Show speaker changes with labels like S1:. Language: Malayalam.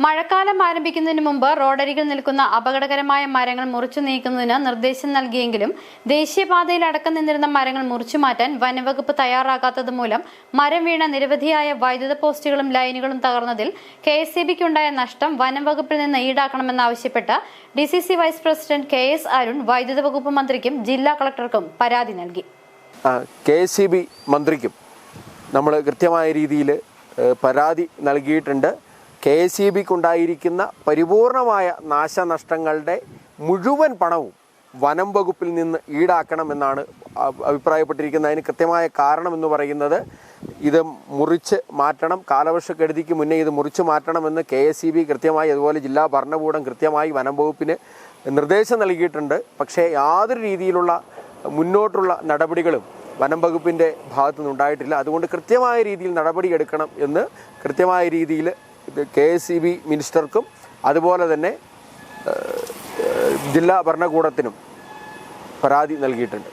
S1: മഴക്കാലം ആരംഭിക്കുന്നതിന് മുമ്പ് റോഡരികിൽ നിൽക്കുന്ന അപകടകരമായ മരങ്ങൾ മുറിച്ചു നീക്കുന്നതിന് നിർദ്ദേശം നൽകിയെങ്കിലും ദേശീയപാതയിൽ അടക്കം നിന്നിരുന്ന മരങ്ങൾ മുറിച്ചു മാറ്റാൻ വനംവകുപ്പ് തയ്യാറാകാത്തത് മൂലം മരം വീണ നിരവധിയായ വൈദ്യുത പോസ്റ്റുകളും ലൈനുകളും തകർന്നതിൽ KSEBക്കുണ്ടായ നഷ്ടം വനംവകുപ്പിൽ നിന്ന് ഈടാക്കണമെന്നാവശ്യപ്പെട്ട് DCC vice president KS Arun വൈദ്യുത വകുപ്പ് മന്ത്രിക്കും ജില്ലാ കളക്ടർക്കും പരാതി നൽകി.
S2: KSEB മന്ത്രിക്കും നമ്മൾ കൃത്യമായ രീതിയിൽ പരാതി നൽകിയിട്ടുണ്ട്. KSEBക്കുണ്ടായിരിക്കുന്ന പരിപൂർണമായ നാശനഷ്ടങ്ങളുടെ മുഴുവൻ പണവും വനം വകുപ്പിൽ നിന്ന് ഈടാക്കണമെന്നാണ് അഭിപ്രായപ്പെട്ടിരിക്കുന്നത്. അതിന് കൃത്യമായ കാരണമെന്ന് പറയുന്നത് ഇത് മുറിച്ച് മാറ്റണം, കാലവർഷക്കെടുതിക്ക് മുന്നേ ഇത് മുറിച്ച് മാറ്റണമെന്ന് KSEB കൃത്യമായി, അതുപോലെ ജില്ലാ ഭരണകൂടം കൃത്യമായി വനം വകുപ്പിന് നിർദ്ദേശം നൽകിയിട്ടുണ്ട്. പക്ഷേ യാതൊരു രീതിയിലുള്ള മുന്നോട്ടുള്ള നടപടികളും വനം വകുപ്പിൻ്റെ ഭാഗത്തു നിന്നുണ്ടായിട്ടില്ല. അതുകൊണ്ട് കൃത്യമായ രീതിയിൽ നടപടിയെടുക്കണം എന്ന് കൃത്യമായ രീതിയിൽ KSEB മിനിസ്റ്റർക്കും അതുപോലെ തന്നെ ജില്ലാ ഭരണകൂടത്തിനും പരാതി നൽകിയിട്ടുണ്ട്.